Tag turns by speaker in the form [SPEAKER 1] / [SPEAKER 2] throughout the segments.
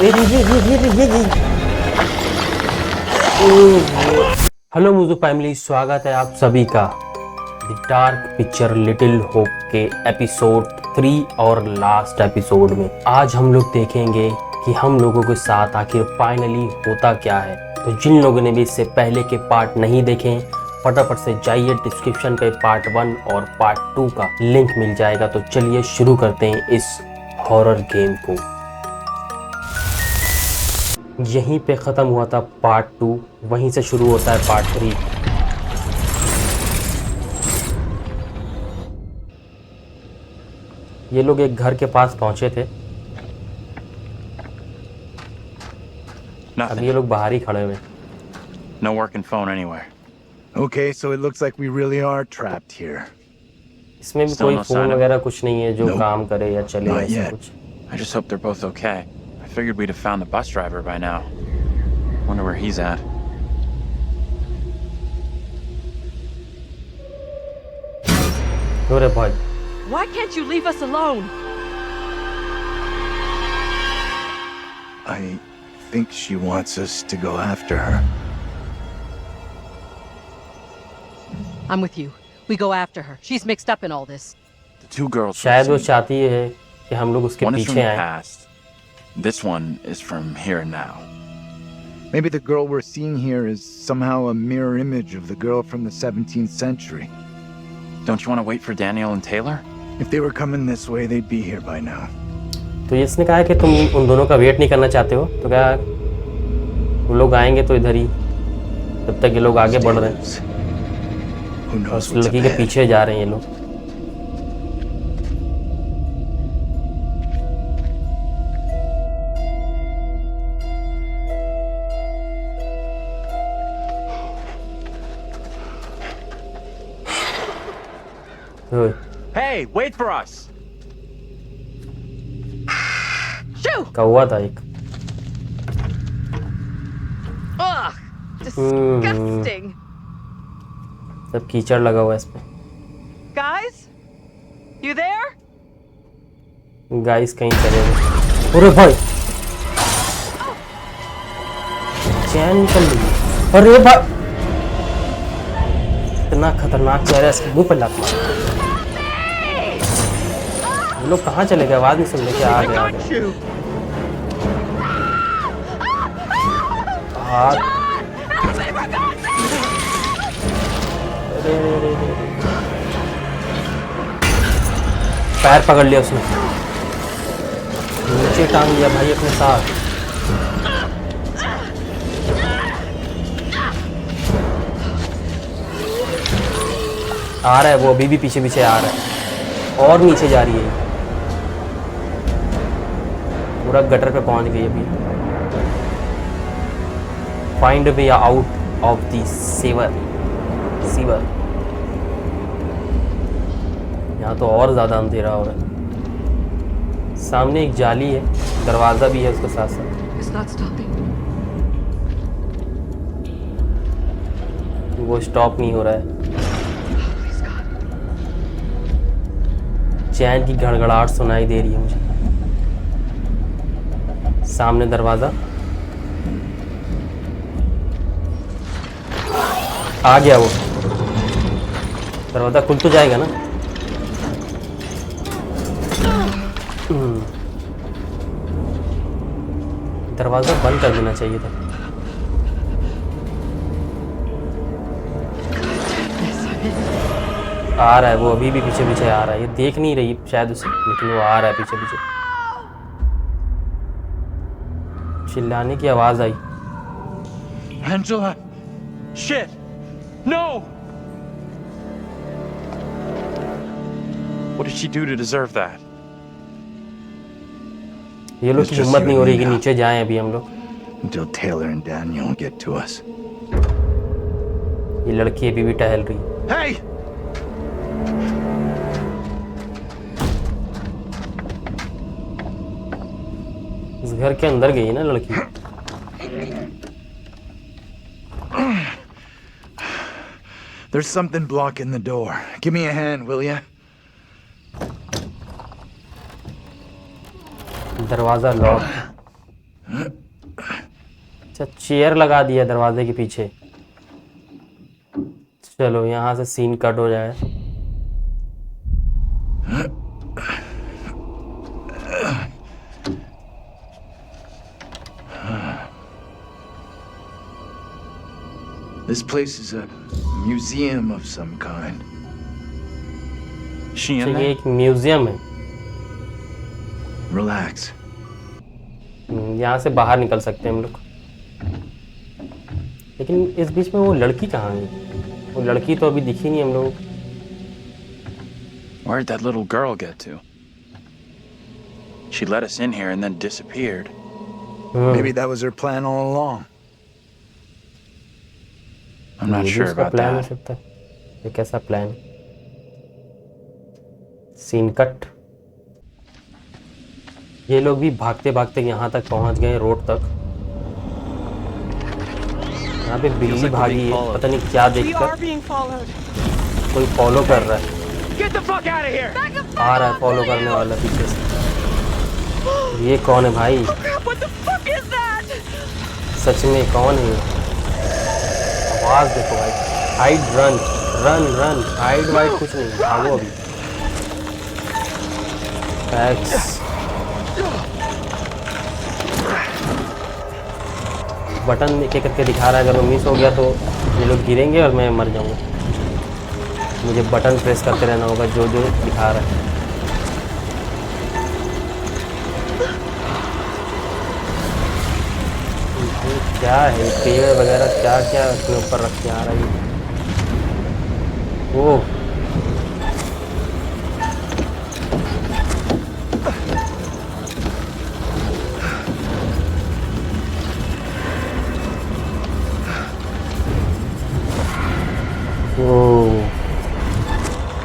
[SPEAKER 1] Hello मुझे family, स्वागत है आप सभी का the dark picture little hope के एपिसोड 3 और लास्ट एपिसोड में। आज हम लोग देखेंगे कि हम लोगों के साथ आखिर फाइनली होता क्या है। तो जिन लोगों ने भी इससे पहले के पार्ट नहीं देखे, फटाफट से जाइए, डिस्क्रिप्शन पे पार्ट 1 और पार्ट 2 का लिंक मिल जाएगा। तो चलिए शुरू करते हैं इस हॉरर गेम को। यहीं पे ख़त्म हुआ था पार्ट 2, वहीं से शुरू होता है पार्ट 3। ये लोग एक घर के पास पहुंचे थे। अब ये लोग बाहर ही खड़े हुए।
[SPEAKER 2] No working phone anywhere.
[SPEAKER 3] Okay, so it looks like we really are trapped here.
[SPEAKER 1] इसमें भी
[SPEAKER 2] Still
[SPEAKER 1] कोई
[SPEAKER 2] no
[SPEAKER 1] फोन
[SPEAKER 2] sign of-
[SPEAKER 1] वगैरह कुछ नहीं है जो
[SPEAKER 3] Nope.
[SPEAKER 1] काम करे या चले
[SPEAKER 3] Not
[SPEAKER 1] ऐसा
[SPEAKER 3] yet.
[SPEAKER 1] कुछ।
[SPEAKER 2] I just hope they're both okay. I figured we'd have found the bus driver by now. Wonder where he's at.
[SPEAKER 1] अरे भाई,
[SPEAKER 4] Why can't you leave us alone?
[SPEAKER 3] I think she wants us to go after her.
[SPEAKER 4] I'm with you. We go after her. She's mixed up in all this.
[SPEAKER 2] The two girls. we've
[SPEAKER 1] शायद वो
[SPEAKER 2] seen,
[SPEAKER 1] चाहती है कि हम लोग उसके
[SPEAKER 2] one is from
[SPEAKER 1] पीछे
[SPEAKER 2] the
[SPEAKER 1] आए।
[SPEAKER 2] past. This one is from here and now.
[SPEAKER 3] Maybe the girl we're seeing here is somehow a mirror image of the girl from the 17th century.
[SPEAKER 2] Don't you want to wait for Daniel and Taylor?
[SPEAKER 3] If they were coming this way, they'd be here by now.
[SPEAKER 1] तो इसने कहा है कि तुम उन दोनों का wait नहीं करना चाहते हो, तो क्या वो लोग आएंगे तो इधर ही, तब तक ये लोग आगे बढ़ रहे हैं
[SPEAKER 3] Who
[SPEAKER 1] और
[SPEAKER 3] knows
[SPEAKER 1] उस
[SPEAKER 3] what's
[SPEAKER 1] लड़की के
[SPEAKER 3] ahead?
[SPEAKER 1] पीछे जा रहे हैं ये लोग। ओए,
[SPEAKER 2] Hey, wait for us!
[SPEAKER 4] Shoo!
[SPEAKER 1] कौवा था एक।
[SPEAKER 4] Ugh! Disgusting.
[SPEAKER 1] सब कीचड़ लगा हुआ है इस पे।
[SPEAKER 4] Guys? You there?
[SPEAKER 1] गाइस कहीं चले गए। अरे भाई, चैन निकल गई। अरे भाई, इतना खतरनाक चेहरा, इसके मुंह पे लात मारा। ये लोग कहाँ चले गए? आवाज नहीं सुन रहे? क्या आ गए? आ गए।
[SPEAKER 4] You.
[SPEAKER 1] हाथ,
[SPEAKER 4] Help me, for God's sake!
[SPEAKER 1] अरे, अरे, अरे, अरे। पैर पकड़ लिया उसने, नीचे टांग लिया भाई अपने साथ। आ रहा है वो, अभी भी पीछे पीछे आ रहा है और नीचे जा रही है। पूरा गटर पे पहुंच गई अभी। Find way out of the sewer. यहाँ तो और ज़्यादा अंधेरा हो रहा है। सामने एक जाली है, दरवाज़ा भी है उसके साथ साथ।
[SPEAKER 4] It's not stopping.
[SPEAKER 1] वो स्टॉप नहीं हो रहा है।
[SPEAKER 4] Please, God.
[SPEAKER 1] चैन की घड़घड़ाहट सुनाई दे रही है मुझे। सामने दरवाज़ा आ गया। वो दरवाज़ा खुल तो जाएगा ना? दरवाज़ा बंद कर देना चाहिए था। आ रहा है वो, अभी भी पीछे पीछे आ रहा है। ये देख नहीं रही शायद उसे, लेकिन वो आ रहा है पीछे पीछे। चिल्लाने की आवाज़ आई।
[SPEAKER 2] Angela! Shit! No! What did she do to deserve that?
[SPEAKER 1] ये लोग
[SPEAKER 3] It's
[SPEAKER 1] की
[SPEAKER 3] just
[SPEAKER 1] हिम्मत
[SPEAKER 3] you
[SPEAKER 1] नहीं हो
[SPEAKER 3] and
[SPEAKER 1] रही
[SPEAKER 3] me
[SPEAKER 1] कि
[SPEAKER 3] now.
[SPEAKER 1] नीचे जाएं अभी हम लोग।
[SPEAKER 3] Until Taylor and Daniel get to us.
[SPEAKER 1] ये लड़की अभी भी टहल रही है।
[SPEAKER 3] Hey!
[SPEAKER 1] इस घर के अंदर गई ना लड़की।
[SPEAKER 3] There's something blocking the door. Give me a hand, will ya?
[SPEAKER 1] दरवाजा लॉक। अच्छा चेयर लगा दिया दरवाजे के पीछे। चलो यहाँ से सीन कट हो जाए।
[SPEAKER 3] This place is a museum of some kind.
[SPEAKER 2] Is she in
[SPEAKER 1] ये
[SPEAKER 2] there?
[SPEAKER 1] एक म्यूजियम है।
[SPEAKER 3] Relax.
[SPEAKER 1] यहाँ से बाहर निकल सकते हैं हम लोग। लेकिन इस बीच में वो लड़की कहाँ गई? वो लड़की तो अभी दिखी नहीं हम लोगों को।
[SPEAKER 2] Where'd that little girl get to? She let us in here and then disappeared.
[SPEAKER 3] Maybe that was her plan all along.
[SPEAKER 2] I'm not
[SPEAKER 1] ये भी
[SPEAKER 2] sure
[SPEAKER 1] उसका
[SPEAKER 2] about
[SPEAKER 1] प्लान हो
[SPEAKER 2] that.
[SPEAKER 1] सकता है। ये कैसा प्लान? Scene cut. ये लोग भी भागते भागते यहाँ तक पहुँच गए, रोड तक। यहाँ पे बिल्ली भागी है, पता नहीं क्या देखकर। कोई फॉलो कर रहा है। आ रहा है फॉलो करने वाला पीछे से। ये कौन है भाई? सच में कौन है? आवाज देखो भाई। Hide, run run run, hide wide कुछ नहीं, भागो अभी। एक्स बटन एक एक करके दिखा रहा है। अगर वो मिस हो गया तो ये लोग गिरेंगे और मैं मर जाऊंगा। मुझे बटन प्रेस करते रहना होगा जो जो दिखा रहा है। ये क्या है? पेड़ वगैरह क्या क्या अपने ऊपर रख के आ रहा है? ओह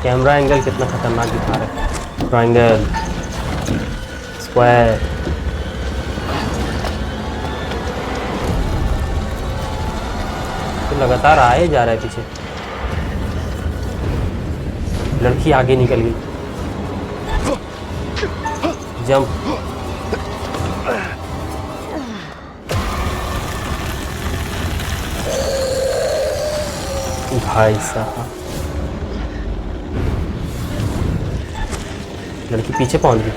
[SPEAKER 1] कैमरा एंगल कितना खतरनाक दिखा रहा है। Triangle, square. तो लगातार आए जा रहा है पीछे। लड़की आगे निकल गई। जंप। भाई साहब, लड़की पीछे पहुंच गई।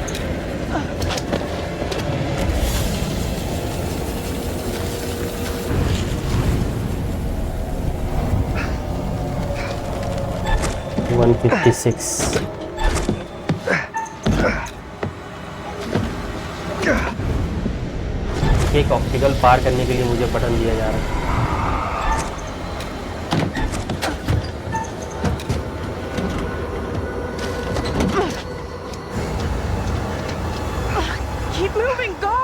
[SPEAKER 1] एक ऑप्टिकल पार करने के लिए मुझे बटन दिया जा रहा है।
[SPEAKER 5] Keep moving, go!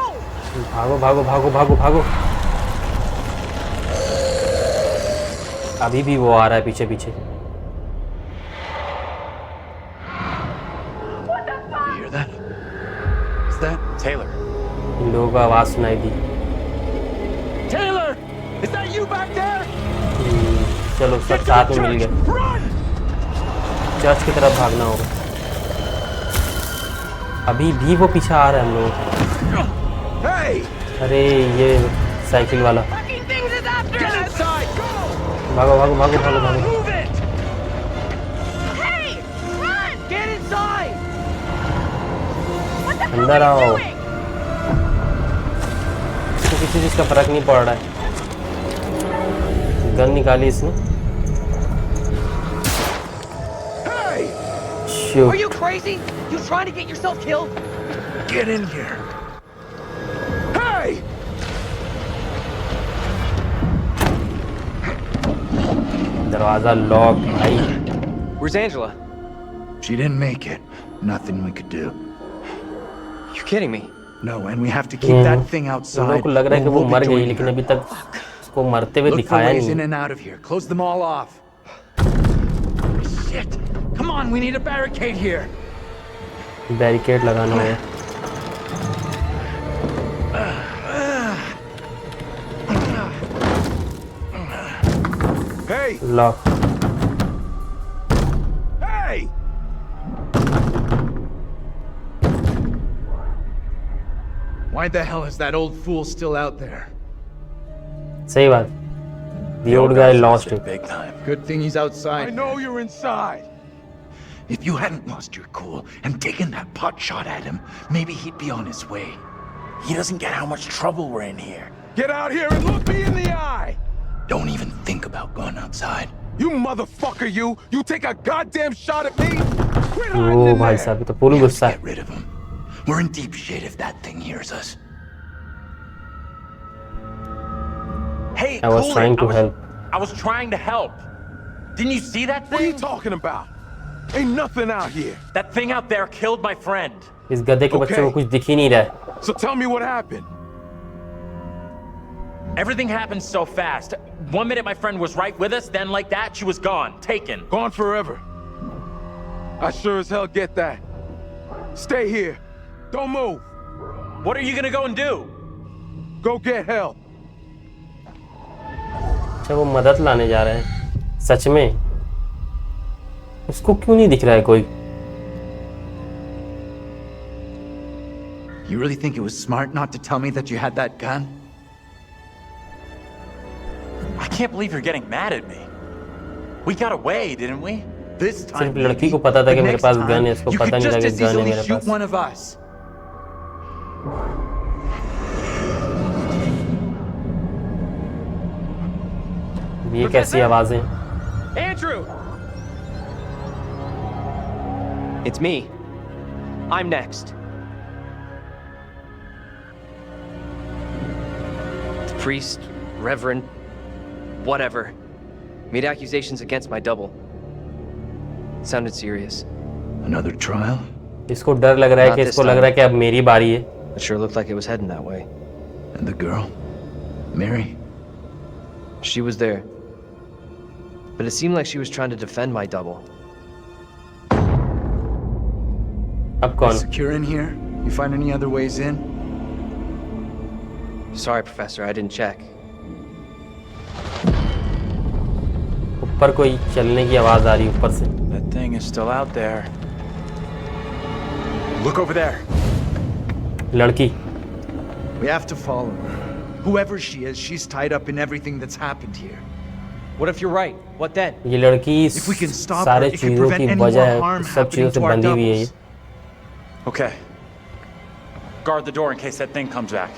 [SPEAKER 1] भागो भागो भागो भागो भागो। अभी भी वो आ रहा है पीछे पीछे।
[SPEAKER 3] You hear that? Is that
[SPEAKER 2] Taylor.
[SPEAKER 1] इन लोगों को आवाज सुनाई दी।
[SPEAKER 3] Taylor? Is that you back there?
[SPEAKER 1] चलो सब साथ में मिल गए।
[SPEAKER 3] Run!
[SPEAKER 1] चर्च की तरफ भागना होगा। अभी भी वो पीछे आ रहा है हम लोगों को।
[SPEAKER 3] Hey!
[SPEAKER 1] अरे ये साइकिल वाला।
[SPEAKER 5] Fucking things is after
[SPEAKER 3] Get
[SPEAKER 5] us!
[SPEAKER 3] inside! Go!
[SPEAKER 1] भागो भागो भागो भागो भागो।
[SPEAKER 3] Move it!
[SPEAKER 5] Hey! Run!
[SPEAKER 3] Get inside!
[SPEAKER 5] What the hell
[SPEAKER 1] अंदर
[SPEAKER 5] are you
[SPEAKER 1] आओ।
[SPEAKER 5] doing?
[SPEAKER 1] इसको किसी चीज का फर्क नहीं पड़ रहा है। गन निकाली इसने।
[SPEAKER 3] Hey!
[SPEAKER 1] Shoot.
[SPEAKER 5] Are you crazy? You trying to get yourself killed?
[SPEAKER 3] Get in here! Hey!
[SPEAKER 1] दरवाजा लॉक भाई।
[SPEAKER 6] Where's Angela?
[SPEAKER 3] She didn't make it. Nothing we could do.
[SPEAKER 6] You're kidding me.
[SPEAKER 3] No, and we have to keep that thing
[SPEAKER 1] उन
[SPEAKER 3] outside.
[SPEAKER 1] लोगों को लग रहा है कि
[SPEAKER 3] or
[SPEAKER 1] वो
[SPEAKER 3] we'll be
[SPEAKER 1] मर गई,
[SPEAKER 3] joining
[SPEAKER 1] लेकिन
[SPEAKER 3] her.
[SPEAKER 1] अभी तक उसको मरते हुए
[SPEAKER 3] Look for
[SPEAKER 1] दिखाया
[SPEAKER 3] ways in
[SPEAKER 1] नहीं।
[SPEAKER 3] and out of here. Close them all off. Shit! Come on, we need a barricade here.
[SPEAKER 1] Barricade लगाना है।
[SPEAKER 3] Hey!
[SPEAKER 1] Lock.
[SPEAKER 3] Hey! Why the hell is that old fool still out there?
[SPEAKER 1] सही बात। The old guy lost it.
[SPEAKER 2] big time.
[SPEAKER 3] Good thing he's outside.
[SPEAKER 7] I know you're inside.
[SPEAKER 3] If you hadn't lost your cool and taken that pot shot at him, maybe he'd be on his way.
[SPEAKER 2] He doesn't get how much trouble we're in here.
[SPEAKER 7] Get out here and look me in the eye.
[SPEAKER 3] Don't even think about going outside.
[SPEAKER 7] You motherfucker, you! You take a goddamn shot at me? Quit hiding
[SPEAKER 1] O
[SPEAKER 7] in
[SPEAKER 1] भाई
[SPEAKER 7] there.
[SPEAKER 1] साहब, ये तो पूरी गुस्सा है।
[SPEAKER 3] Get rid of him. We're in deep shit if that thing hears us.
[SPEAKER 2] Hey,
[SPEAKER 1] I was
[SPEAKER 2] cool it.
[SPEAKER 1] trying to help.
[SPEAKER 2] I was trying to help. Didn't you see that
[SPEAKER 7] What are you
[SPEAKER 2] thing?
[SPEAKER 7] talking about? Ain't nothing out here.
[SPEAKER 2] That thing out there killed my friend.
[SPEAKER 1] इस गधे के बच्चे को कुछ दिख ही नहीं रहा है।
[SPEAKER 7] So tell me what happened.
[SPEAKER 2] Everything happened so fast. 1 minute my friend was right with us, then like that, she was gone, taken.
[SPEAKER 7] Gone forever. I sure as hell get that. Stay here. Don't move.
[SPEAKER 2] What are you gonna go and do?
[SPEAKER 7] Go get help.
[SPEAKER 1] अच्छा वो मदद लाने जा रहे हैं। सच में उसको क्यों नहीं दिख रहा है कोई?
[SPEAKER 3] You really think it was smart not to tell me that you had that gun?
[SPEAKER 2] I can't believe you're getting mad at me. We got away, didn't we?
[SPEAKER 3] This time,
[SPEAKER 1] सिर्फ लड़की को
[SPEAKER 3] maybe,
[SPEAKER 1] पता था
[SPEAKER 3] but
[SPEAKER 1] कि मेरे
[SPEAKER 3] next
[SPEAKER 1] पास
[SPEAKER 3] time,
[SPEAKER 1] gun है, इसको
[SPEAKER 3] you
[SPEAKER 1] पता
[SPEAKER 3] could
[SPEAKER 1] नहीं था
[SPEAKER 3] just
[SPEAKER 1] कि
[SPEAKER 3] as
[SPEAKER 1] गन है
[SPEAKER 3] easily
[SPEAKER 1] मेरे
[SPEAKER 3] shoot
[SPEAKER 1] pass.
[SPEAKER 3] one of us.
[SPEAKER 1] ये कैसी आवाजें?
[SPEAKER 6] Andrew! It's me. I'm next. The priest, reverend, whatever, made accusations against my double. Sounded serious.
[SPEAKER 3] Another trial?
[SPEAKER 1] इसको डर लग रहा है
[SPEAKER 6] Not
[SPEAKER 1] कि
[SPEAKER 6] this
[SPEAKER 1] इसको लग
[SPEAKER 6] time.
[SPEAKER 1] रहा है कि अब मेरी बारी है।
[SPEAKER 6] It sure looked like it was heading that way.
[SPEAKER 3] And the girl? Mary?
[SPEAKER 6] She was there. But it seemed like she was trying to defend my double.
[SPEAKER 1] अब कौन?
[SPEAKER 3] Secure in here? You find any other ways in?
[SPEAKER 6] Sorry, Professor, I didn't check.
[SPEAKER 1] ऊपर कोई चलने की आवाज आ रही है ऊपर से।
[SPEAKER 2] That thing is still out there. Look over there.
[SPEAKER 1] लड़की।
[SPEAKER 3] We have to follow her. Whoever she is, she's tied up in everything that's happened here.
[SPEAKER 6] What if you're right? What then?
[SPEAKER 1] ये लड़की
[SPEAKER 3] If we can stop
[SPEAKER 1] सारे
[SPEAKER 3] her, it could
[SPEAKER 1] चीजों
[SPEAKER 3] prevent
[SPEAKER 1] की
[SPEAKER 3] any more
[SPEAKER 1] वजह
[SPEAKER 3] harm
[SPEAKER 1] सब चीजों
[SPEAKER 3] happening
[SPEAKER 1] से
[SPEAKER 3] to our
[SPEAKER 1] बंधी हुई है ये।
[SPEAKER 3] doubles.
[SPEAKER 2] Okay. Guard the door in case that thing comes back.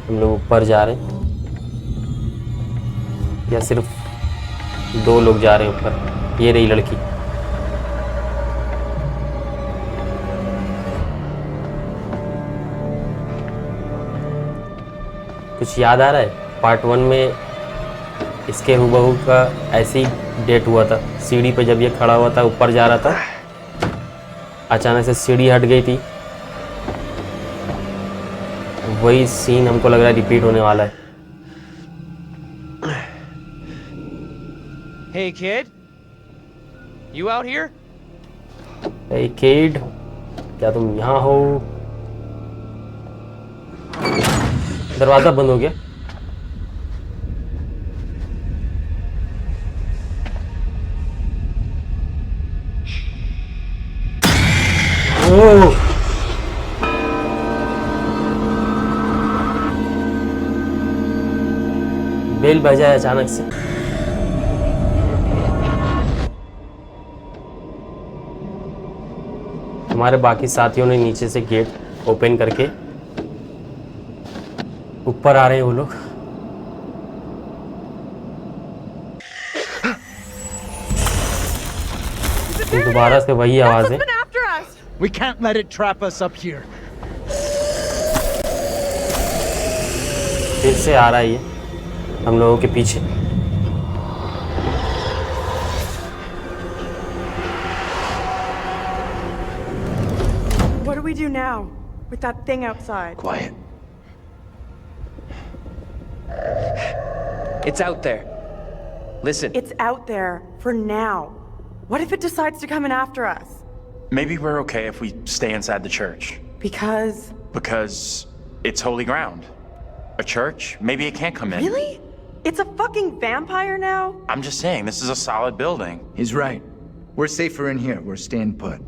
[SPEAKER 1] हम लोग ऊपर जा रहे हैं या सिर्फ 2 लोग जा रहे हैं ऊपर? ये रही लड़की। कुछ याद आ रहा है? पार्ट 1 में इसके हुबहू का ऐसी डेट हुआ था। सीढ़ी पे जब ये खड़ा हुआ था, ऊपर जा रहा था, अचानक से सीढ़ी हट गई थी। वही सीन हमको लग रहा है रिपीट होने वाला है।
[SPEAKER 6] Hey, kid? You out here?
[SPEAKER 1] Hey kid, क्या तुम यहाँ हो? दरवाजा बंद हो गया। ओह! बेल बजा अचानक से। हमारे बाकी साथियों ने नीचे से गेट ओपन करके ऊपर आ रहे हैं वो लोग। दोबारा से वही आवाज है।
[SPEAKER 5] Been after us.
[SPEAKER 3] We can't let it trap us up here.
[SPEAKER 1] फिर से आ रहा है ये हम लोगों के पीछे।
[SPEAKER 8] What do we do now with that thing outside?
[SPEAKER 3] Quiet.
[SPEAKER 6] It's out there. Listen.
[SPEAKER 8] It's out there for now. What if it decides to come in after us?
[SPEAKER 2] Maybe we're okay if we stay inside the church.
[SPEAKER 8] Because...
[SPEAKER 2] Because it's holy ground. A church? Maybe it can't come in.
[SPEAKER 8] Really? It's a fucking vampire now?
[SPEAKER 2] I'm just saying, this is a solid building.
[SPEAKER 3] He's right. We're safer in here. We're staying put.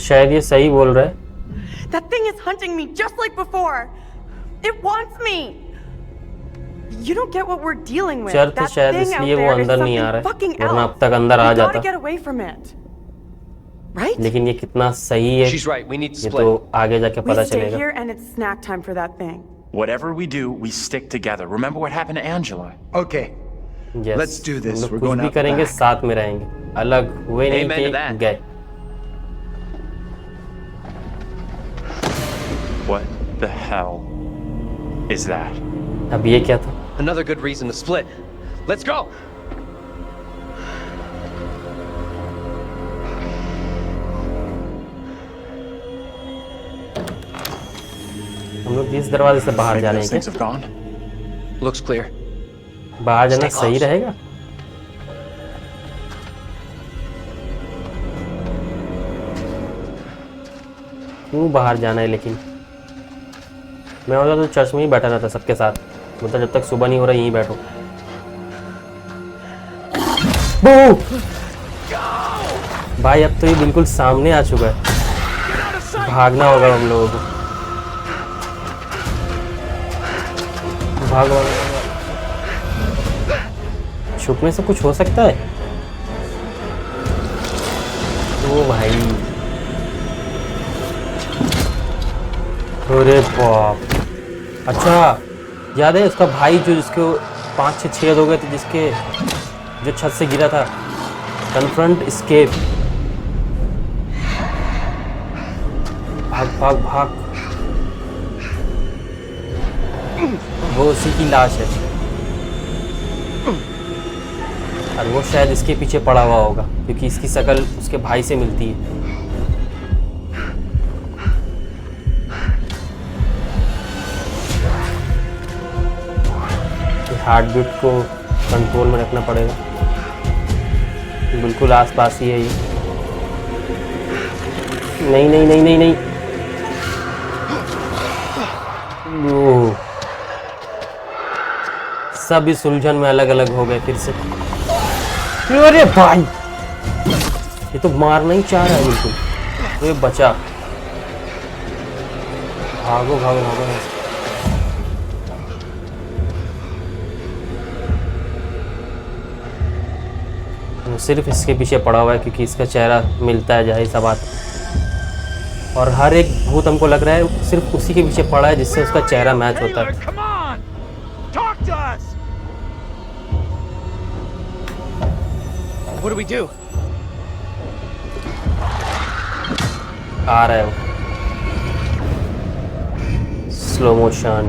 [SPEAKER 1] शायद ये सही बोल रहा है।
[SPEAKER 8] That thing is hunting me just like before. It wants me. You don't get what we're dealing with.
[SPEAKER 1] Church
[SPEAKER 8] That
[SPEAKER 1] शायद
[SPEAKER 8] thing out
[SPEAKER 1] इसलिए वो
[SPEAKER 8] there is
[SPEAKER 1] अंदर नहीं आ
[SPEAKER 8] something
[SPEAKER 1] रहा
[SPEAKER 8] fucking
[SPEAKER 1] है, वरना अब
[SPEAKER 8] else.
[SPEAKER 1] तक अंदर आ
[SPEAKER 8] We gotta
[SPEAKER 1] जाता।
[SPEAKER 8] get away from it. Right?
[SPEAKER 1] लेकिन ये कितना सही है
[SPEAKER 6] She's right. We need to
[SPEAKER 1] ये
[SPEAKER 6] split.
[SPEAKER 1] तो आगे जाके
[SPEAKER 8] We
[SPEAKER 1] पता
[SPEAKER 8] stay
[SPEAKER 1] चलेगा।
[SPEAKER 8] here and it's snack time for that thing.
[SPEAKER 2] Whatever we do, we stick together. Remember what happened to Angela?
[SPEAKER 3] Okay,
[SPEAKER 1] Yes,
[SPEAKER 3] Let's do this.
[SPEAKER 1] हम लोग
[SPEAKER 3] We're
[SPEAKER 1] कुछ
[SPEAKER 3] going
[SPEAKER 1] भी
[SPEAKER 3] out
[SPEAKER 1] करेंगे,
[SPEAKER 3] back.
[SPEAKER 1] साथ में रहेंगे, अलग हुए नहीं
[SPEAKER 6] Amen to
[SPEAKER 1] कि
[SPEAKER 6] that.
[SPEAKER 1] गए।
[SPEAKER 2] What the hell is that?
[SPEAKER 1] अब ये क्या था?
[SPEAKER 6] Another good reason to split. Let's go!
[SPEAKER 1] हम लोग इस दरवाजे से बाहर जा
[SPEAKER 2] Maybe
[SPEAKER 1] रहे
[SPEAKER 2] those
[SPEAKER 1] हैं
[SPEAKER 2] things have gone?
[SPEAKER 6] Looks clear.
[SPEAKER 1] क्या? बाहर जाना
[SPEAKER 6] Stay
[SPEAKER 1] सही
[SPEAKER 6] close.
[SPEAKER 1] रहेगा? क्यों बाहर जाना है लेकिन? मैं होता तो चर्च में ही बैठा रहता सबके साथ, मतलब जब तक सुबह नहीं हो रहा यहीं बैठो। बू! भाई अब तो ये बिल्कुल सामने आ चुका है, भागना होगा हम लोगों को। भागो, छुपने से कुछ हो सकता है? ओ भाई, अरे बाप! अच्छा याद है उसका भाई जो जिसके 5-6 छेद हो गए थे, जिसके जो छत से गिरा था। कन्फ्रंट एस्केप, भाग भाग भाग। वो उसी की लाश है और वो शायद इसके पीछे पड़ा हुआ होगा क्योंकि इसकी शक्ल उसके भाई से मिलती है। हार्ट बीट को कंट्रोल में रखना पड़ेगा, बिल्कुल आसपास ही है ये। नहीं नहीं नहीं नहीं नहीं, ओह, सब इस उलझन में अलग अलग हो गए फिर से। अरे भाई, ये तो मारना ही चाह रहा है बिल्कुल। तो ये बचा, भागो भागो भागो। वो सिर्फ इसके पीछे पड़ा हुआ है क्योंकि इसका चेहरा मिलता है, जाहिर सा बात। और हर एक भूत हमको लग रहा है सिर्फ उसी के पीछे पड़ा है जिससे उसका चेहरा मैच होता है।
[SPEAKER 7] Come on! Talk to us!
[SPEAKER 6] What do we do?
[SPEAKER 1] आ रहा है वो, स्लो मोशन।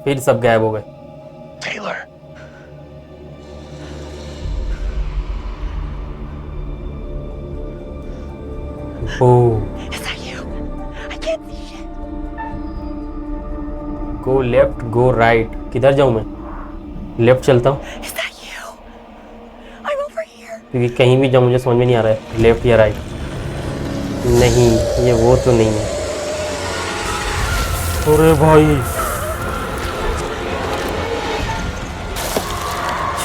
[SPEAKER 1] फिर सब गायब हो गए।
[SPEAKER 2] Taylor.
[SPEAKER 1] Oh,
[SPEAKER 8] Is that you? I can't see shit.
[SPEAKER 1] Go left go right, किधर जाऊं मैं? लेफ्ट चलता हूँ
[SPEAKER 8] Is that you? I'm over here.
[SPEAKER 1] क्योंकि कहीं भी जाऊं मुझे समझ में नहीं आ रहा है लेफ्ट या राइट। नहीं, ये वो तो नहीं है। अरे भाई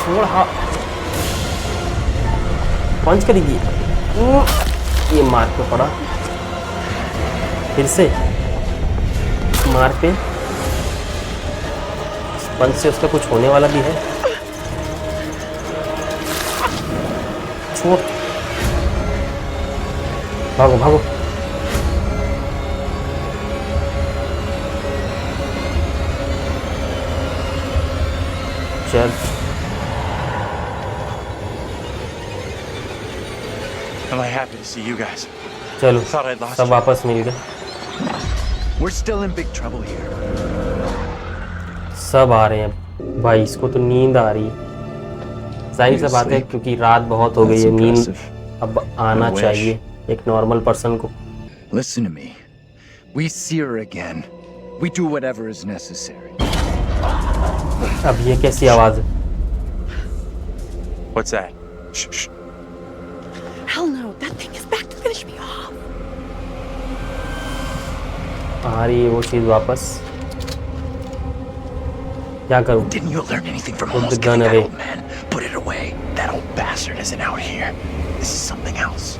[SPEAKER 1] छोड़, हाँ पंच करेगी। ये मार पे पड़ा, फिर से मार पे। पंच से उसका कुछ होने वाला भी है। छोड़, भागो भागो। चल,
[SPEAKER 2] Am I happy to see you guys?
[SPEAKER 1] चलो
[SPEAKER 2] Thought I'd lost
[SPEAKER 1] सब
[SPEAKER 2] you.
[SPEAKER 1] वापस मिल गए।
[SPEAKER 3] we're still in big trouble here.
[SPEAKER 1] सब आ रहे हैं भाई, इसको तो नींद आ रही है। जाहिर सा बात है क्योंकि रात बहुत हो गई है, नींद अब आना चाहिए एक नॉर्मल पर्सन को।
[SPEAKER 3] Listen to me. We see her again. We do whatever is necessary.
[SPEAKER 1] अब ये कैसी आवाज है?
[SPEAKER 2] What's that? Shh, shh.
[SPEAKER 8] Hell no, that thing is back to finish me off.
[SPEAKER 1] आ रही है वो चीज वापस। क्या करूं?
[SPEAKER 3] Didn't you learn anything from
[SPEAKER 1] Put the
[SPEAKER 3] almost
[SPEAKER 1] gun
[SPEAKER 3] killing that
[SPEAKER 1] away.
[SPEAKER 3] old man? Put it away. That old bastard.
[SPEAKER 2] bastard isn't out here. This is something else.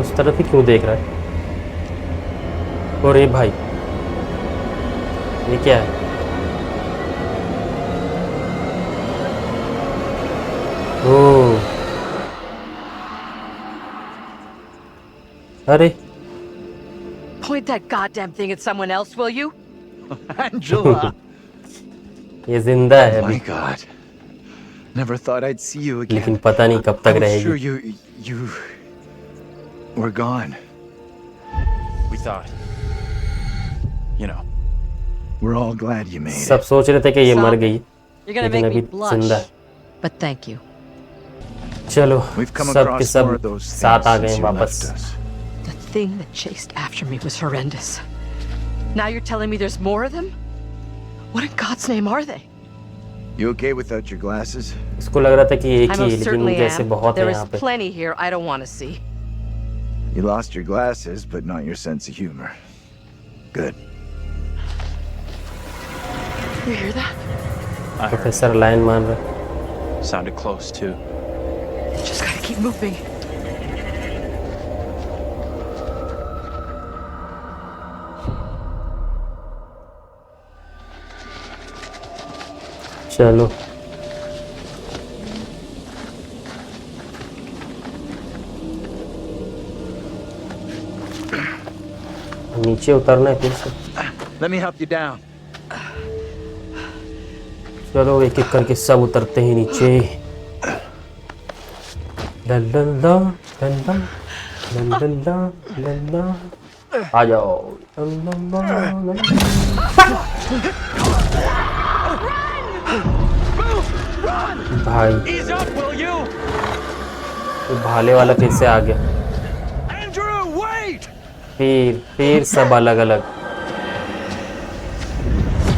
[SPEAKER 1] उस तरफ ही क्यों देख रहा है? अरे भाई, ये क्या है? ओह, अरे
[SPEAKER 4] Point that goddamn thing at someone else, will you?
[SPEAKER 3] Angela!
[SPEAKER 1] ये जिंदा है
[SPEAKER 3] My
[SPEAKER 1] अभी,
[SPEAKER 3] God. Never thought I'd see you again.
[SPEAKER 1] लेकिन पता नहीं कब तक
[SPEAKER 3] I was sure
[SPEAKER 1] रहेगी.
[SPEAKER 3] you were gone.
[SPEAKER 2] We thought. You know.
[SPEAKER 3] We're all glad you made
[SPEAKER 1] सब
[SPEAKER 3] it.
[SPEAKER 1] सोच रहे थे कि ये मर गई,
[SPEAKER 4] You're gonna
[SPEAKER 1] लेकिन
[SPEAKER 4] make me
[SPEAKER 1] अभी
[SPEAKER 4] blush.
[SPEAKER 1] जिंदा है.
[SPEAKER 4] But thank you.
[SPEAKER 1] चलो,
[SPEAKER 3] We've come
[SPEAKER 1] सब के
[SPEAKER 3] across more of
[SPEAKER 1] सब
[SPEAKER 3] those
[SPEAKER 1] साथ आ
[SPEAKER 3] things
[SPEAKER 1] गए
[SPEAKER 3] since
[SPEAKER 1] हैं
[SPEAKER 3] you
[SPEAKER 1] वापस.
[SPEAKER 3] left us.
[SPEAKER 4] The thing that chased after me was horrendous. Now you're telling me there's more of them? What in God's name are they?
[SPEAKER 3] You okay without your glasses?
[SPEAKER 1] इसको लग रहा था कि एक
[SPEAKER 4] I
[SPEAKER 1] ही है,
[SPEAKER 4] most
[SPEAKER 1] लेकिन
[SPEAKER 4] certainly
[SPEAKER 1] जैसे
[SPEAKER 4] am.
[SPEAKER 1] बहुत है
[SPEAKER 4] There
[SPEAKER 1] यहाँ
[SPEAKER 4] is
[SPEAKER 1] पे.
[SPEAKER 4] plenty here I don't want to see.
[SPEAKER 3] You lost your glasses, but not your sense of humor. Good.
[SPEAKER 4] You hear that?
[SPEAKER 2] I heard.
[SPEAKER 1] Professor line मान रहा.
[SPEAKER 2] Sounded close too.
[SPEAKER 4] Just gotta keep moving.
[SPEAKER 1] चलो, नीचे उतरना है फिर से.
[SPEAKER 3] Let me help you down.
[SPEAKER 1] चलो, एक एक करके सब उतरते हैं नीचे. ला ला ला ला ला ला ला ला ला ला. आ जाओ. ला ला ला ला. भाई,
[SPEAKER 7] Ease up, will you?
[SPEAKER 1] ये भाले वाला फिर से आ गया.
[SPEAKER 7] Andrew, wait!
[SPEAKER 1] फिर सब अलग अलग.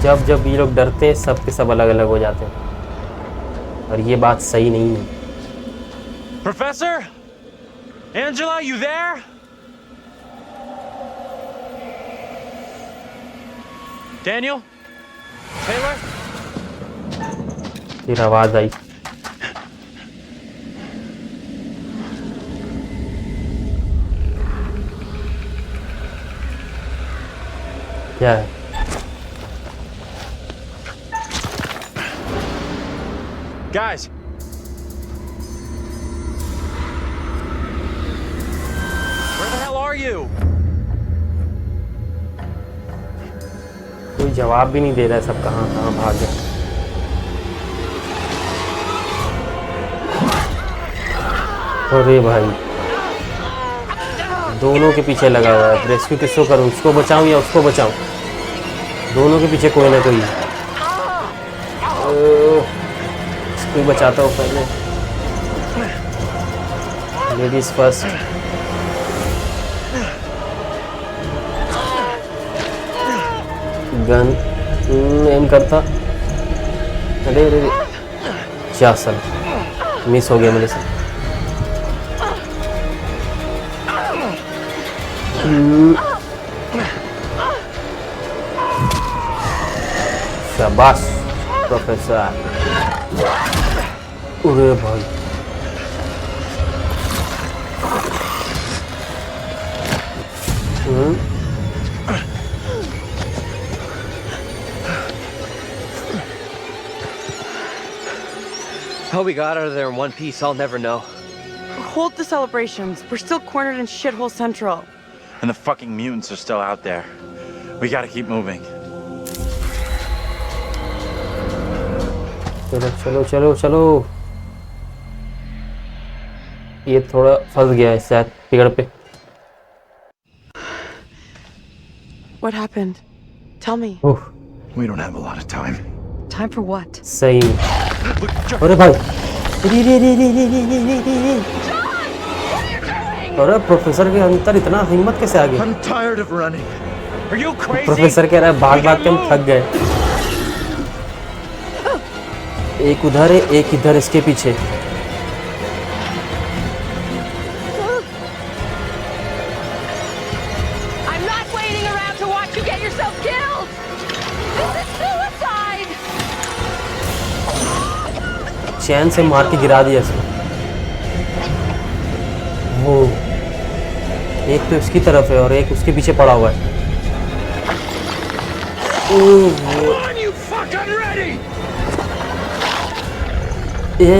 [SPEAKER 1] जब जब ये लोग डरते हैं, सब के सब अलग अलग हो जाते हैं, और ये बात सही नहीं है.
[SPEAKER 2] Professor? Angela, you there? Daniel? Taylor?
[SPEAKER 1] फिर आवाज आई. क्या है?
[SPEAKER 2] Guys! Where the hell are you?
[SPEAKER 1] कोई जवाब भी नहीं दे रहा है, सब कहाँ कहाँ भाग गए. अरे भाई, दोनों के पीछे लगा हुआ है. रेस्क्यू किसको करूँ, उसको बचाऊं या उसको बचाऊं? दोनों के पीछे कोई ना कोई. इसको बचाता हूँ पहले. Ladies first. गन एम करता. अरे अरे, क्या सल मिस हो गया मेरे से. शाबाश प्रोफेसर. अरे भाई,
[SPEAKER 6] How we got out of there in one piece, I'll never know.
[SPEAKER 8] Hold the celebrations. We're still cornered in Shithole Central.
[SPEAKER 2] And the fucking mutants are still out there. We gotta keep moving.
[SPEAKER 1] चलो चलो चलो चलो. ये थोड़ा फंस गया है शायद पेड़ पे.
[SPEAKER 8] What happened? Tell me.
[SPEAKER 1] Oh,
[SPEAKER 3] We don't have a lot of time.
[SPEAKER 4] Time for what?
[SPEAKER 1] सही में. अरे भाई, रे रे रे रे रे रे रे रे रे रे. अरे प्रोफेसर के अंदर इतना हिम्मत कैसे आ गया?
[SPEAKER 3] I'm tired of running.
[SPEAKER 2] Are you crazy?
[SPEAKER 1] Professor कह रहा है भाग भाग के हम थक गए. एक उधर है, एक इधर इसके पीछे.
[SPEAKER 5] I'm not waiting around to watch you get yourself killed! Suicide!
[SPEAKER 1] चैन से मार के गिरा दिया इसको। वो एक तो इसकी तरफ है और एक उसके पीछे पड़ा हुआ है।
[SPEAKER 7] On, you fucking ready!
[SPEAKER 1] ये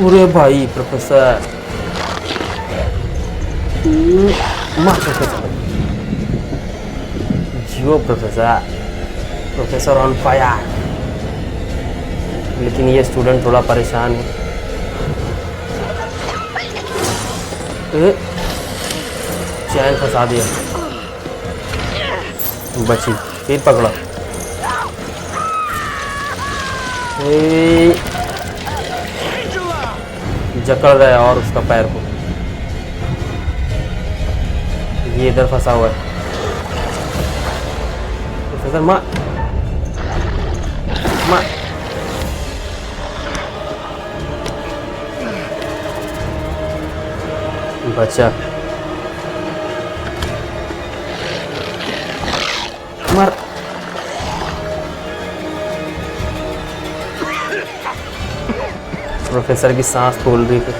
[SPEAKER 1] अरे भाई प्रोफेसर मार professor Jio professor on fire. लेकिन ये स्टूडेंट थोड़ा परेशान है। चैन फंसा दिया, बची, फिर पकड़ा। जकड़ रहा है और उसका पैर को, ये इधर फंसा हुआ है। प्रोफेसर मार मार। बच्चा मार। प्रोफेसर की सांस फूल रही थी।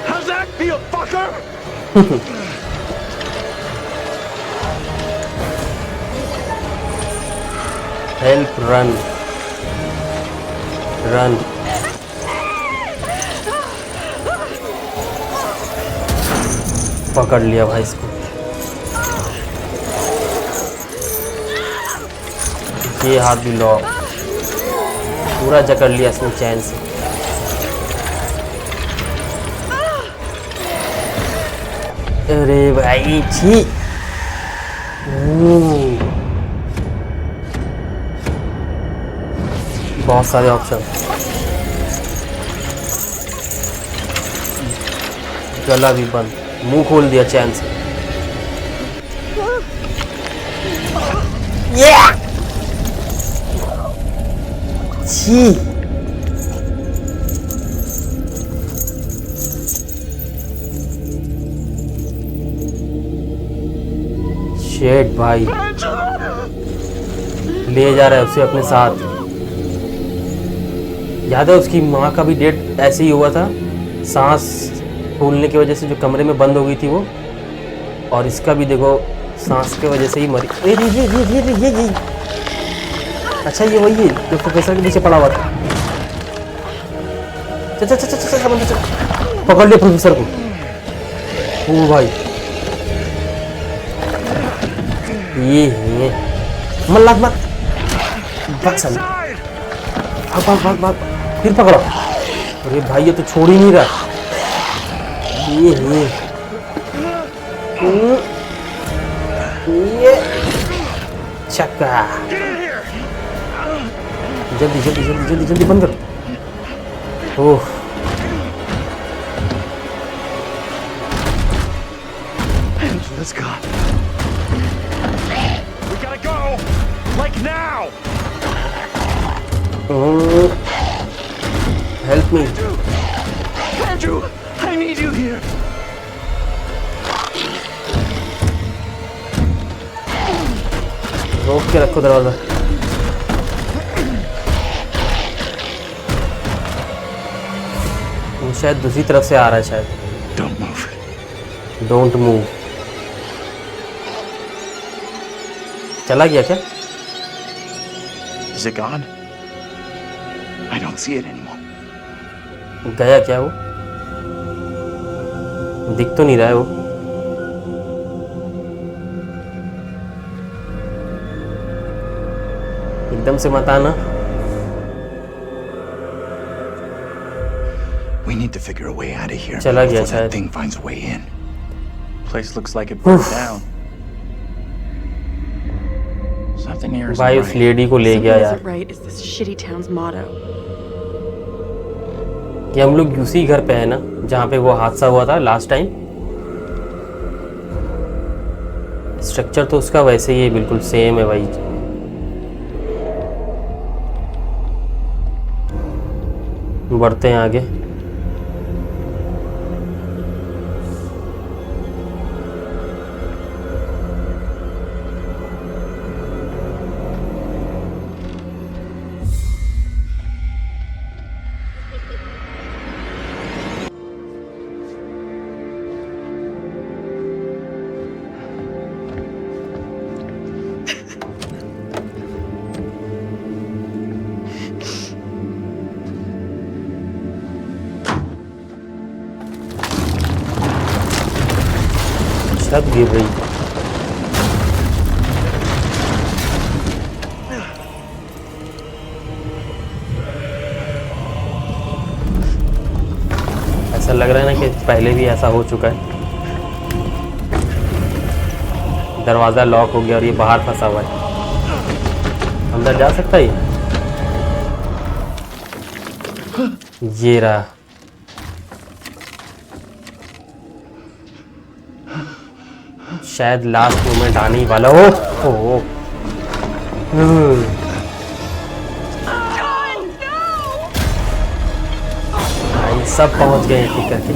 [SPEAKER 7] How's that feel, fucker?
[SPEAKER 1] Help run run. पकड़ लिया भाई इसको। ये हाथ भी लो, पूरा जकड़ लिया इसने चैन से। अरे भाई छी। बहुत सारे ऑप्शन। गला भी बंद, मुंह खोल दिया चैन से। छी। शेट भाई ले जा रहा है उसे अपने साथ। याद है उसकी माँ का भी डेट ऐसे ही हुआ था, सांस फूलने की वजह से जो कमरे में बंद हो गई थी वो। और इसका भी देखो सांस की वजह से ही मरी। ये अच्छा ये वही है जो प्रोफेसर के पीछे पड़ा हुआ था। चल पकड़ लिया प्रोफेसर को। ओ भाई ये मत मत भाग फिर पकड़ा। अरे भाई ये तो छोड़ ही नहीं रहा। ये चक्का। जल्दी बंद कर। ओह
[SPEAKER 7] Let's go. We gotta go, like now.
[SPEAKER 1] Help me.
[SPEAKER 7] Andrew, I need you here.
[SPEAKER 1] रोक के रखो दरवाजा। वो शायद दूसरी तरफ से आ रहा है शायद।
[SPEAKER 7] Don't move.
[SPEAKER 1] Don't move. चला गया क्या?
[SPEAKER 2] Is it gone?
[SPEAKER 7] I don't see it anymore.
[SPEAKER 1] गया क्या वो? दिख तो नहीं रहा है वो। एकदम से मत आना।
[SPEAKER 3] We need to figure a way out of here
[SPEAKER 1] चला गया
[SPEAKER 3] before that
[SPEAKER 1] शायद।
[SPEAKER 3] thing finds a way in.
[SPEAKER 2] Place looks like it burned down. Something here isn't
[SPEAKER 1] भाई उस
[SPEAKER 2] right.
[SPEAKER 1] लेडी को ले गया
[SPEAKER 8] Simple as
[SPEAKER 1] यार।
[SPEAKER 8] it right is this shitty town's motto.
[SPEAKER 1] कि हम लोग उसी घर पे है ना जहाँ पे वो हादसा हुआ था लास्ट टाइम। स्ट्रक्चर तो उसका वैसे ही है, बिल्कुल सेम है भाई। बढ़ते हैं आगे। छत गिर रही है। ऐसा लग रहा है ना कि पहले भी ऐसा हो चुका है। दरवाजा लॉक हो गया और ये बाहर फंसा हुआ है। अंदर जा सकता है ये रहा। शायद लास्ट मोमेंट आने ही वाला हो। भाई सब पहुंच गए एक करके।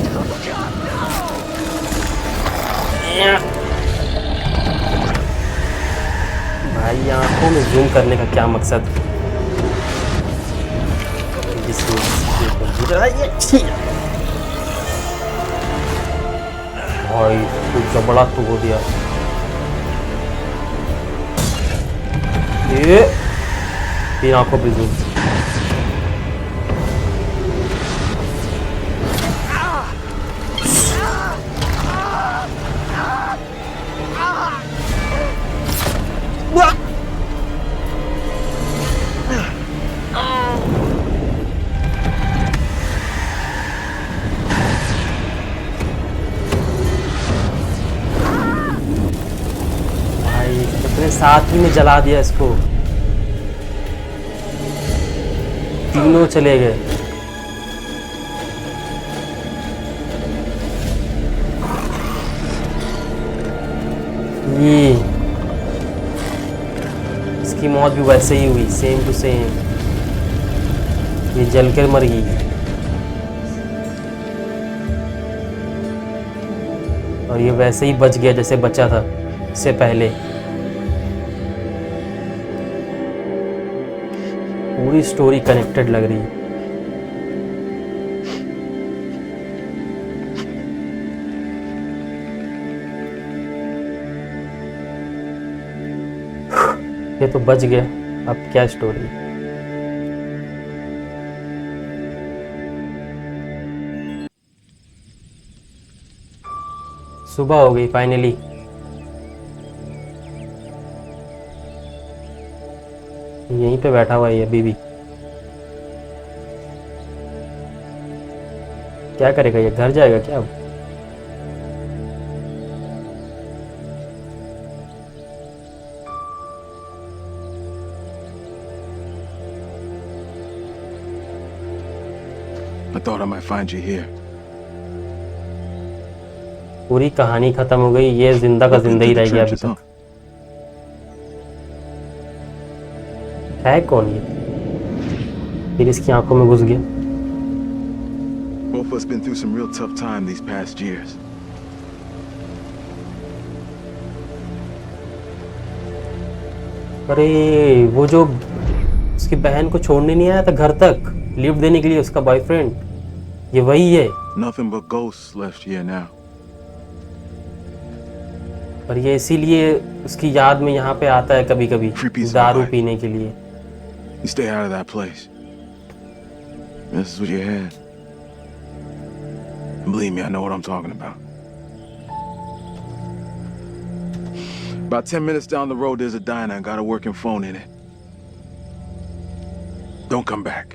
[SPEAKER 1] भाई आंखों में जूम करने का क्या मकसद? भाई कुछ जबड़ा तो हो दिया। ये तीन आंखों पे जूम। साथ ही में जला दिया इसको। तीनों चले गए। ये इसकी मौत भी वैसे ही हुई, सेम टू सेम। ये जलकर मर गई और ये वैसे ही बच गया जैसे बचा था इससे पहले। पूरी स्टोरी कनेक्टेड लग रही है। ये तो बच गया, अब क्या स्टोरी? सुबह हो गई फाइनली। यहीं पे बैठा हुआ है अभी भी। क्या करेगा ये? घर जाएगा क्या?
[SPEAKER 7] I thought I might find you here.
[SPEAKER 1] पूरी कहानी खत्म हो गई। ये जिंदा का जिंदा ही रह गया अभी तक। है कौन ये? फिर इसकी आंखों में घुस गया।
[SPEAKER 7] Both of us been through some real tough time these past years.
[SPEAKER 1] अरे वो जो उसकी बहन को छोड़ने नहीं आया था घर तक लिफ्ट देने के लिए, उसका बॉयफ्रेंड, ये वही है।
[SPEAKER 7] Nothing but ghosts left here now.
[SPEAKER 1] और ये इसीलिए उसकी याद में यहाँ पे आता है कभी कभी
[SPEAKER 7] Creepy
[SPEAKER 1] दारू
[SPEAKER 7] guy.
[SPEAKER 1] पीने के लिए।
[SPEAKER 7] You stay out of that place. This is what you had. Believe me, I know what I'm talking about. About 10 minutes down the road, there's a diner and got a working phone in it. Don't come back.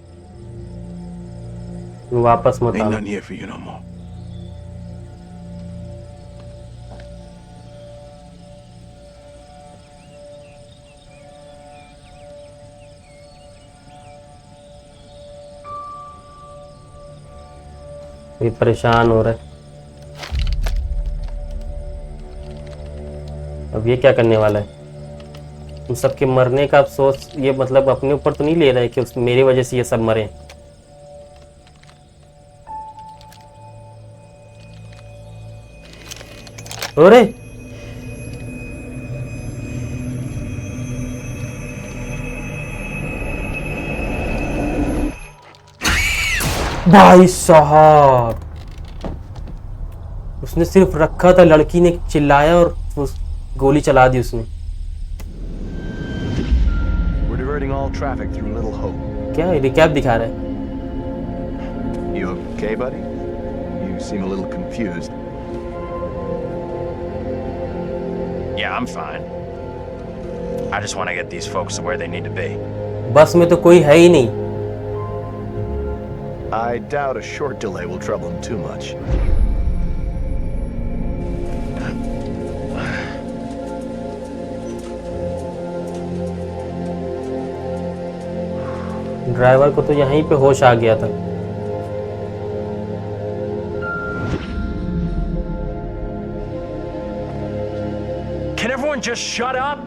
[SPEAKER 1] वापस मत
[SPEAKER 7] Ain't
[SPEAKER 1] आओ।
[SPEAKER 7] nothing here for you no more.
[SPEAKER 1] ये परेशान हो रहा है। अब ये क्या करने वाला है? उन सबके मरने का अफसोस ये मतलब अपने ऊपर तो नहीं ले रहा है कि मेरी वजह से ये सब मरे। अरे भाई साहब, उसने सिर्फ रखा था, लड़की ने चिल्लाया और उस गोली चला दी उसने।
[SPEAKER 9] We're diverting all traffic through Little Hope.
[SPEAKER 1] क्या रिकैप दिखा रहा है?
[SPEAKER 9] You okay, buddy? You seem a little confused.
[SPEAKER 2] Yeah, I'm fine. I just want to get these folks to where they need to be.
[SPEAKER 1] बस में तो कोई है ही नहीं।
[SPEAKER 9] I doubt a short delay will trouble him too much.
[SPEAKER 1] Driver को तो यहीं पे होश आ गया था।
[SPEAKER 2] Can everyone just shut up?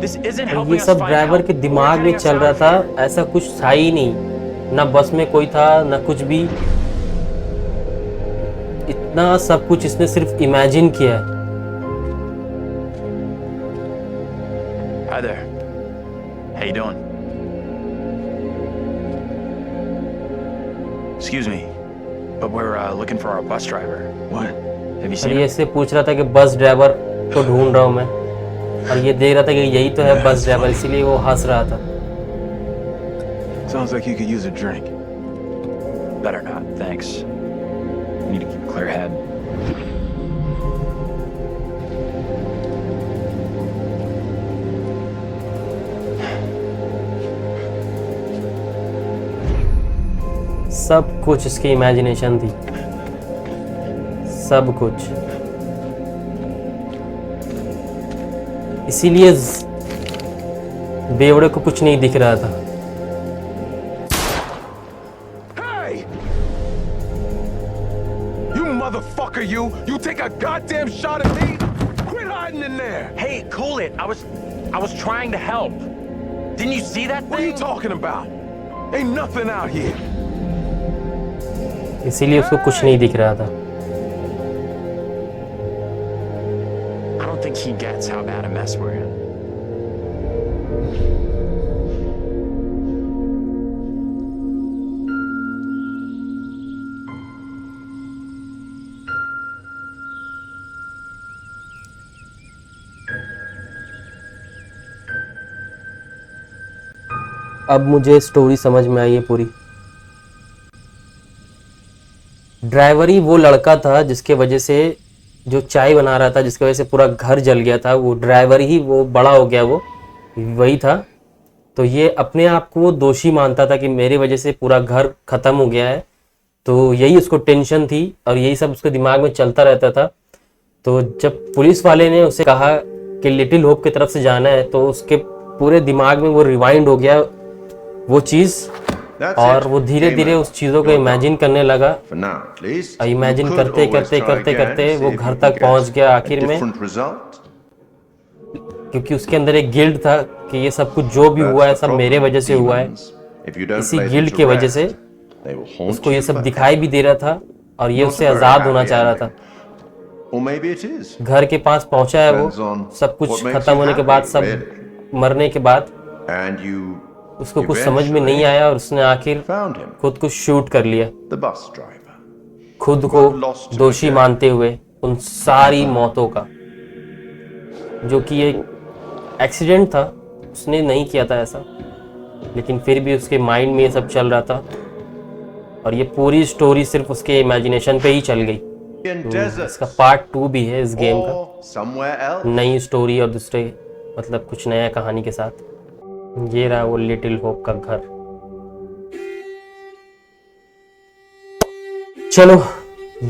[SPEAKER 2] This isn't
[SPEAKER 1] और
[SPEAKER 2] helping
[SPEAKER 1] ये
[SPEAKER 2] us
[SPEAKER 1] सब
[SPEAKER 2] find
[SPEAKER 1] ड्राइवर
[SPEAKER 2] help
[SPEAKER 1] के
[SPEAKER 2] or
[SPEAKER 1] दिमाग में
[SPEAKER 2] getting us
[SPEAKER 1] चल
[SPEAKER 2] out
[SPEAKER 1] रहा
[SPEAKER 2] of
[SPEAKER 1] था,
[SPEAKER 2] here.
[SPEAKER 1] ऐसा कुछ था ही नहीं। ना बस में कोई था ना कुछ भी। इतना सब कुछ इसने सिर्फ इमेजिन किया है।
[SPEAKER 2] Hi there. How you doing? Excuse me, but we're looking for our bus driver. What? Have you
[SPEAKER 1] और
[SPEAKER 2] seen
[SPEAKER 1] ये
[SPEAKER 2] him?
[SPEAKER 1] इससे पूछ रहा था कि बस ड्राइवर को ढूंढ रहा हूँ मैं, और ये देख रहा था कि यही तो है बस ड्राइवर, इसीलिए वो हंस रहा था।
[SPEAKER 7] Sounds like you could use a drink.
[SPEAKER 2] Better not, thanks. Need to keep a clear head.
[SPEAKER 1] सब कुछ इसकी इमेजिनेशन थी, सब कुछ। इसीलिए बेवड़े को कुछ नहीं दिख रहा था।
[SPEAKER 7] Hey! You motherfucker, you! You take a goddamn shot at me? Quit hiding in there!
[SPEAKER 2] Hey, cool it. I was trying to help. Didn't you see that
[SPEAKER 7] What are you
[SPEAKER 2] thing?
[SPEAKER 7] talking about? Ain't nothing out here.
[SPEAKER 1] इसीलिए उसको कुछ नहीं दिख रहा था।
[SPEAKER 2] I don't think he gets how bad a mess we're in.
[SPEAKER 1] अब मुझे story समझ में आई है पूरी। ड्राइवर ही वो लड़का था जिसके वजह से, जो चाय बना रहा था जिसकी वजह से पूरा घर जल गया था, वो ड्राइवर ही वो बड़ा हो गया, वो वही था। तो ये अपने आप को वो दोषी मानता था कि मेरी वजह से पूरा घर ख़त्म हो गया है। तो यही उसको टेंशन थी और यही सब उसके दिमाग में चलता रहता था। तो जब पुलिस वाले ने उसे कहा कि लिटिल होप की तरफ से जाना है, तो उसके पूरे दिमाग में वो रिवाइंड हो गया वो चीज़, और वो धीरे धीरे उस चीज़ों को इमेजिन करने लगा। और इमेजिन करते करते करते करते वो घर तक पहुंच गया आखिर में, क्योंकि उसके अंदर एक गिल्ट था कि ये सब कुछ जो भी हुआ है सब मेरे वजह से हुआ है। इसी गिल्ट की वजह से उसको ये सब दिखाई भी दे रहा था और ये उससे आज़ाद होना चाह रहा था। घर के पास पहुंचा है वो, सब कुछ खत्म होने के बाद, सब मरने के बाद उसको कुछ समझ में नहीं आया और उसने आखिर खुद को शूट कर लिया, खुद को दोषी मानते हुए उन सारी मौतों का, जो कि एक एक्सीडेंट था, उसने नहीं किया था ऐसा, लेकिन फिर भी उसके माइंड में ये सब चल रहा था और ये पूरी स्टोरी सिर्फ उसके इमेजिनेशन पे ही चल गई। तो इसका पार्ट 2 भी है इस गेम का, नई स्टोरी और दूसरे मतलब कुछ नया कहानी के साथ। ये रहा वो लिटिल होप का घर। चलो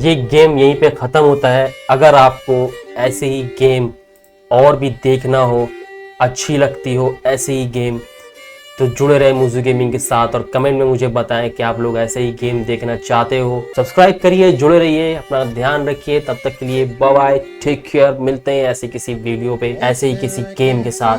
[SPEAKER 1] ये गेम यहीं पे ख़त्म होता है। अगर आपको ऐसे ही गेम और भी देखना हो, अच्छी लगती हो ऐसे ही गेम, तो जुड़े रहे मुझे गेमिंग के साथ और कमेंट में मुझे बताएं कि आप लोग ऐसे ही गेम देखना चाहते हो। सब्सक्राइब करिए, जुड़े रहिए, अपना ध्यान रखिए। तब तक के लिए बाय बाय, टेक केयर। मिलते हैं ऐसे किसी वीडियो पे ऐसे ही किसी गेम के साथ।